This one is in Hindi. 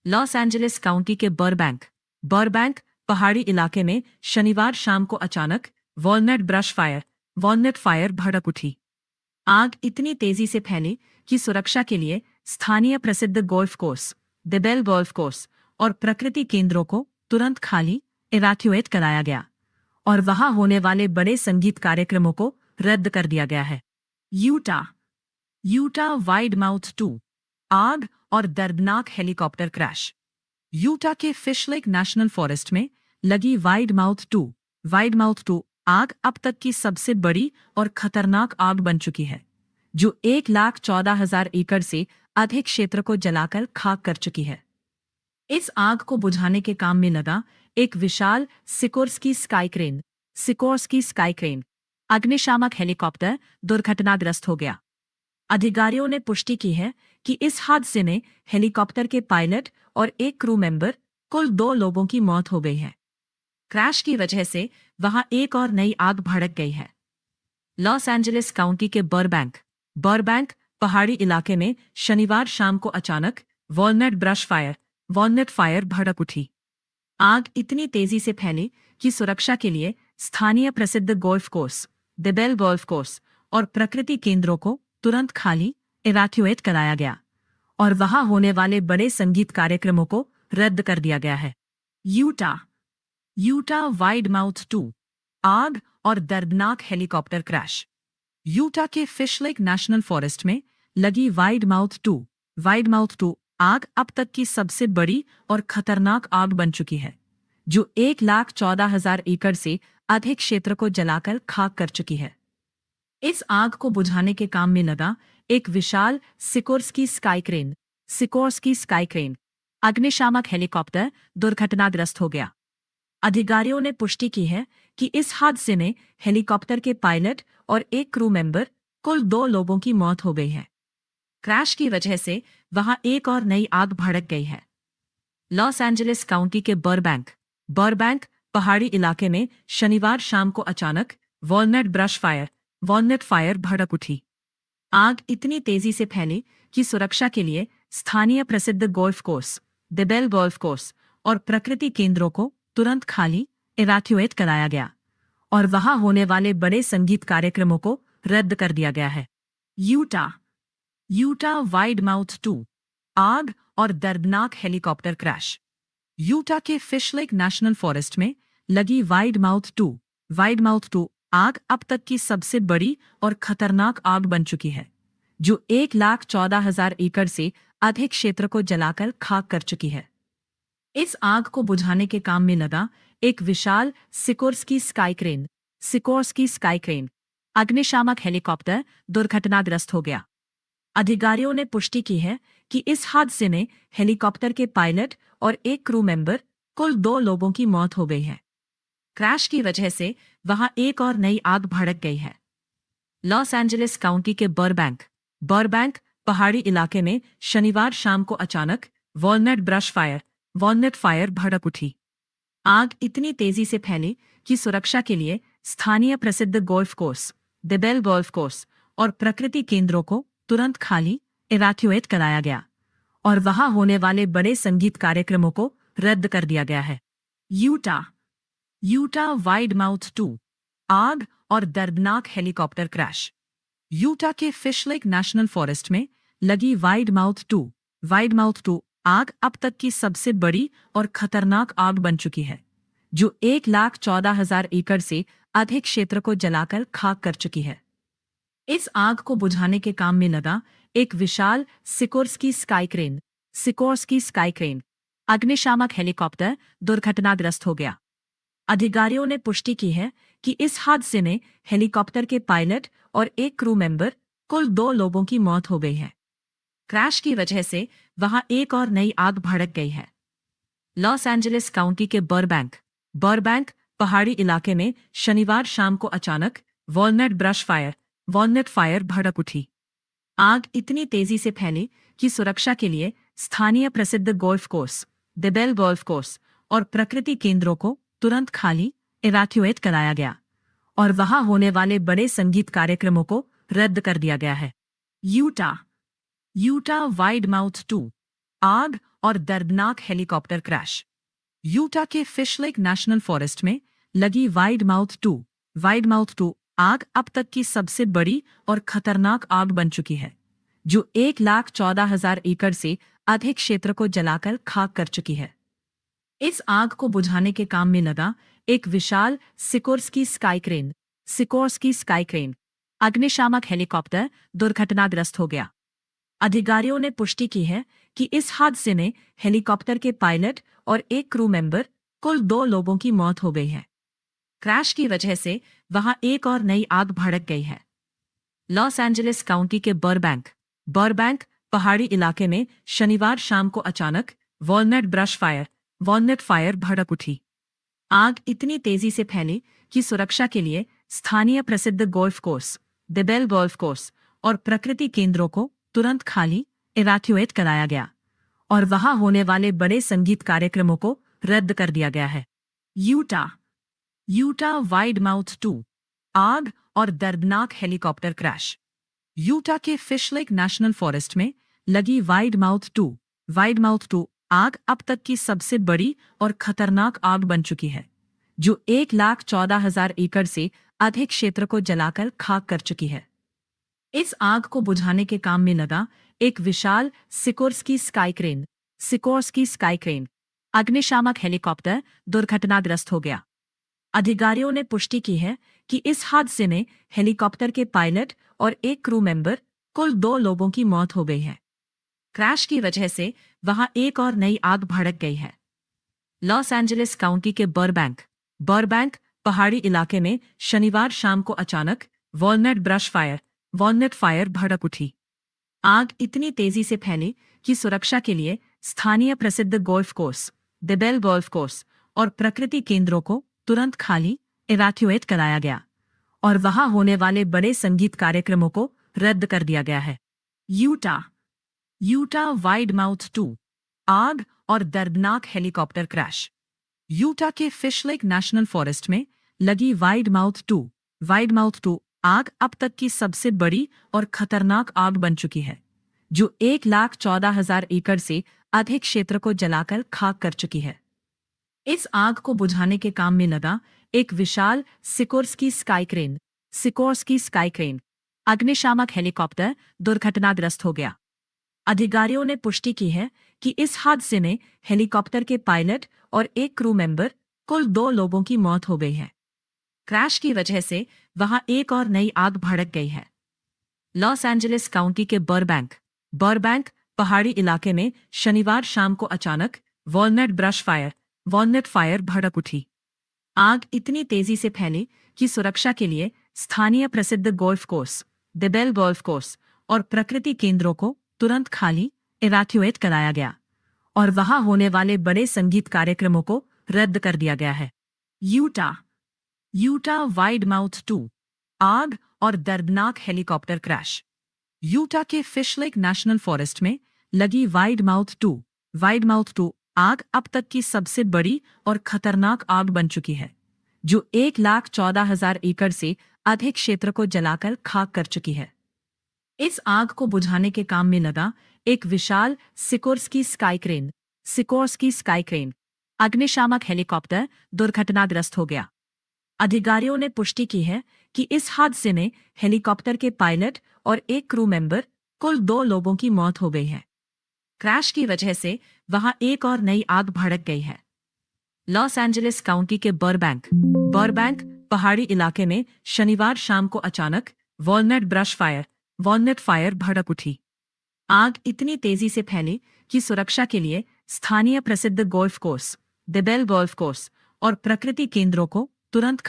लॉस एंजलिस काउंटी के बर्बैंक पहाड़ी इलाके में शनिवार शाम को अचानक वॉलनट फायर भड़क उठी। आग इतनी तेजी से फैली कि सुरक्षा के लिए स्थानीय प्रसिद्ध गोल्फ कोर्स दिबेल गोल्फ कोर्स और प्रकृति केंद्रों को तुरंत खाली इवैक्यूएट कराया गया और वहां होने वाले बड़े संगीत कार्यक्रमों को रद्द कर दिया गया है। यूटा वाइड माउथ 2 आग और दर्दनाक हेलीकॉप्टर क्रैश। यूटा के फिश लेक नेशनल फॉरेस्ट में लगी वाइड माउथ टू आग अब तक की सबसे बड़ी और खतरनाक आग बन चुकी है, जो 1,14,000 एकड़ से अधिक क्षेत्र को जलाकर खाक कर चुकी है। इस आग को बुझाने के काम में लगा एक विशाल सिकोर्स्की स्काई क्रेन अग्निशामक हेलीकॉप्टर दुर्घटनाग्रस्त हो गया। अधिकारियों ने पुष्टि की है कि इस हादसे में हेलीकॉप्टर के पायलट और एक क्रू मेंबर कुल 2 लोगों की मौत हो गई है। क्रैश की वजह से वहां एक और नई आग भड़क गई है। लॉस एंजलिस काउंटी के बर्बैंक पहाड़ी इलाके में शनिवार शाम को अचानक वॉलनट फायर भड़क उठी। आग इतनी तेजी से फैली कि सुरक्षा के लिए स्थानीय प्रसिद्ध गोल्फ कोर्स दिबेल गोल्फ कोर्स और प्रकृति केंद्रों को तुरंत खाली इवैक्यूएट कराया गया और वहां होने वाले बड़े संगीत कार्यक्रमों को रद्द कर दिया गया है। यूटा वाइड माउथ 2 आग और दर्दनाक हेलीकॉप्टर क्रैश। यूटा के फिश लेक नेशनल फॉरेस्ट में लगी वाइड माउथ टू आग अब तक की सबसे बड़ी और खतरनाक आग बन चुकी है, जो 1,14,000 एकड़ से अधिक क्षेत्र को जलाकर खाक कर चुकी है। इस आग को बुझाने के काम में लगा एक विशाल सिकोर्स्की स्काई क्रेन अग्निशामक हेलीकॉप्टर दुर्घटनाग्रस्त हो गया। अधिकारियों ने पुष्टि की है कि इस हादसे में हेलीकॉप्टर के पायलट और एक क्रू मेंबर कुल 2 लोगों की मौत हो गई है। क्रैश की वजह से वहां एक और नई आग भड़क गई है। लॉस एंजलिस काउंटी के बर्बैंक पहाड़ी इलाके में शनिवार शाम को अचानक वॉलनट फायर भड़क उठी। आग इतनी तेजी से फैली कि सुरक्षा के लिए स्थानीय प्रसिद्ध गोल्फ कोर्स दिबेल गोल्फ कोर्स और प्रकृति केंद्रों को तुरंत खाली इवैक्यूएट कराया गया और वहां होने वाले बड़े संगीत कार्यक्रमों को रद्द कर दिया गया है। यूटा वाइड माउथ 2 आग और दर्दनाक हेलीकॉप्टर क्रैश। यूटा के फिश लेक नेशनल फॉरेस्ट में लगी वाइड माउथ टू आग अब तक की सबसे बड़ी और खतरनाक आग बन चुकी है, जो 1,14,000 एकड़ से अधिक क्षेत्र को जलाकर खाक कर चुकी है। इस आग को बुझाने के काम में लगा एक विशाल सिकोर्स्की स्काई क्रेन अग्निशामक हेलीकॉप्टर दुर्घटनाग्रस्त हो गया। अधिकारियों ने पुष्टि की है कि इस हादसे में हेलीकॉप्टर के पायलट और एक क्रू मेंबर कुल 2 लोगों की मौत हो गई है। क्रैश की वजह से वहां एक और नई आग भड़क गई है। लॉस एंजलिस काउंटी के बर्बैंक पहाड़ी इलाके में शनिवार शाम को अचानक वॉलनट फायर भड़क उठी। आग इतनी तेजी से फैली कि सुरक्षा के लिए स्थानीय प्रसिद्ध गोल्फ कोर्स दिबेल गोल्फ कोर्स और प्रकृति केंद्रों को तुरंत खाली इवैक्यूएट कराया गया और वहां होने वाले बड़े संगीत कार्यक्रमों को रद्द कर दिया गया है। यूटा वाइड माउथ 2 आग और दर्दनाक हेलीकॉप्टर क्रैश। यूटा के फिश लेक नेशनल फॉरेस्ट में लगी वाइड माउथ टू आग अब तक की सबसे बड़ी और खतरनाक आग बन चुकी है, जो 1,14,000 एकड़ से अधिक क्षेत्र को जलाकर खाक कर चुकी है। इस आग को बुझाने के काम में लगा एक विशाल सिकोर्स्की स्काई क्रेन अग्निशामक हेलीकॉप्टर दुर्घटनाग्रस्त हो गया। अधिकारियों ने पुष्टि की है कि इस हादसे में हेलीकॉप्टर के पायलट और एक क्रू मेंबर कुल 2 लोगों की मौत हो गई है। क्रैश की वजह से वहां एक और नई आग भड़क गई है। लॉस एंजलिस काउंटी के बर्बैंक पहाड़ी इलाके में शनिवार शाम को अचानक वॉलनट फायर भड़क उठी। आग इतनी तेजी से फैली कि सुरक्षा के लिए स्थानीय प्रसिद्ध गोल्फ कोर्स दिबेल गोल्फ कोर्स और प्रकृति केंद्रों को तुरंत खाली इवैक्यूएट कराया गया और वहां होने वाले बड़े संगीत कार्यक्रमों को रद्द कर दिया गया है। यूटा वाइड माउथ 2 आग और दर्दनाक हेलीकॉप्टर क्रैश। यूटा के फिश लेक नेशनल फॉरेस्ट में लगी वाइड माउथ 2 आग अब तक की सबसे बड़ी और खतरनाक आग बन चुकी है, जो 1,14,000 एकड़ से अधिक क्षेत्र को जलाकर खाक कर चुकी है। इस आग को बुझाने के काम में लगा एक विशाल सिकोर्स्की स्काई क्रेन अग्निशामक हेलीकॉप्टर दुर्घटनाग्रस्त हो गया। अधिकारियों ने पुष्टि की है कि इस हादसे में हेलीकॉप्टर के पायलट और एक क्रू मेंबर, कुल 2 लोगों की मौत हो गई है। क्रैश की वजह से वहां एक और नई आग भड़क गई है। लॉस एंजलिस काउंटी के बर्बैंक पहाड़ी इलाके में शनिवार शाम को अचानक वॉलनट फायर भड़क उठी। आग इतनी तेजी से फैली कि सुरक्षा के लिए स्थानीय प्रसिद्ध गोल्फ कोर्स, दिबेल गोल्फ कोर्स और प्रकृति केंद्रों को तुरंत खाली इवैक्यूएट कराया गया और वहां होने वाले बड़े संगीत कार्यक्रमों को रद्द कर दिया गया है। यूटा वाइड-माउथ 2 आग और दर्दनाक हेलीकॉप्टर क्रैश। यूटा के फिश लेक नेशनल फॉरेस्ट में लगी वाइड-माउथ 2 आग अब तक की सबसे बड़ी और खतरनाक आग बन चुकी है, जो 1,14,000 एकड़ से अधिक क्षेत्र को जलाकर खाक कर चुकी है। इस आग को बुझाने के काम में लगा एक विशाल सिकोर्स्की स्काई क्रेन अग्निशामक हेलीकॉप्टर दुर्घटनाग्रस्त हो गया। अधिकारियों ने पुष्टि की है कि इस हादसे में हेलीकॉप्टर के पायलट और एक क्रू मेंबर, कुल 2 लोगों की मौत हो गई है। क्रैश की वजह से वहां एक और नई आग भड़क गई है। लॉस एंजलिस काउंटी के बर्बैंक पहाड़ी इलाके में शनिवार शाम को अचानक वॉलनट फायर भड़क उठी। आग इतनी तेजी से फैली कि सुरक्षा के लिए स्थानीय प्रसिद्ध गोल्फ कोर्स, दिबेल गोल्फ कोर्स और प्रकृति केंद्रों को तुरंत खाली इवैक्यूएट कराया गया और वहां होने वाले बड़े संगीत कार्यक्रमों को रद्द कर दिया गया है। यूटा वाइड-माउथ 2 आग और दर्दनाक हेलीकॉप्टर क्रैश। यूटा के फिश लेक नेशनल फॉरेस्ट में लगी वाइड-माउथ 2 आग अब तक की सबसे बड़ी और खतरनाक आग बन चुकी है, जो 1,14,000 एकड़ से अधिक क्षेत्र को जलाकर खाक कर चुकी है। इस आग को बुझाने के काम में लगा एक विशाल सिकोर्स्की स्काई क्रेन अग्निशामक हेलीकॉप्टर दुर्घटनाग्रस्त हो गया। अधिकारियों ने पुष्टि की है कि इस हादसे में हेलीकॉप्टर के पायलट और एक क्रू मेंबर, कुल 2 लोगों की मौत हो गई है। क्रैश की वजह से वहां एक और नई आग भड़क गई है। लॉस एंजलिस काउंटी के बर्बैंक पहाड़ी इलाके में शनिवार शाम को अचानक वॉलनट फायर भड़क उठी। आग इतनी तेजी से फैली कि सुरक्षा के लिए स्थानीय प्रसिद्ध गोल्फ कोर्स, दिबेल गोल्फ कोर्स और प्रकृति केंद्रों को तुरंत खाली इवैक्यूएट कराया गया और वहां होने वाले बड़े संगीत कार्यक्रमों को रद्द कर दिया गया है। यूटा वाइड-माउथ 2 आग और दर्दनाक हेलीकॉप्टर क्रैश। यूटा के फिश लेक नेशनल फॉरेस्ट में लगी वाइड-माउथ 2 आग अब तक की सबसे बड़ी और खतरनाक आग बन चुकी है, जो 1,14,000 एकड़ से अधिक क्षेत्र को जलाकर खाक कर चुकी है। इस आग को बुझाने के काम में लगा एक विशाल सिकोर्स्की स्काई क्रेन अग्निशामक हेलीकॉप्टर दुर्घटनाग्रस्त हो गया। अधिकारियों ने पुष्टि की है कि इस हादसे में हेलीकॉप्टर के पायलट और एक क्रू मेंबर, कुल 2 लोगों की मौत हो गई है। क्रैश की वजह से वहां एक और नई आग भड़क गई है। लॉस एंजलिस काउंटी के बर्बैंक पहाड़ी इलाके में शनिवार शाम को अचानक वॉलनट फायर भड़क उठी। आग इतनी तेजी से फैली कि सुरक्षा के लिए स्थानीय प्रसिद्ध गोल्फ कोर्स, दिबेल गोल्फ कोर्स और प्रकृति केंद्रों को तुरंत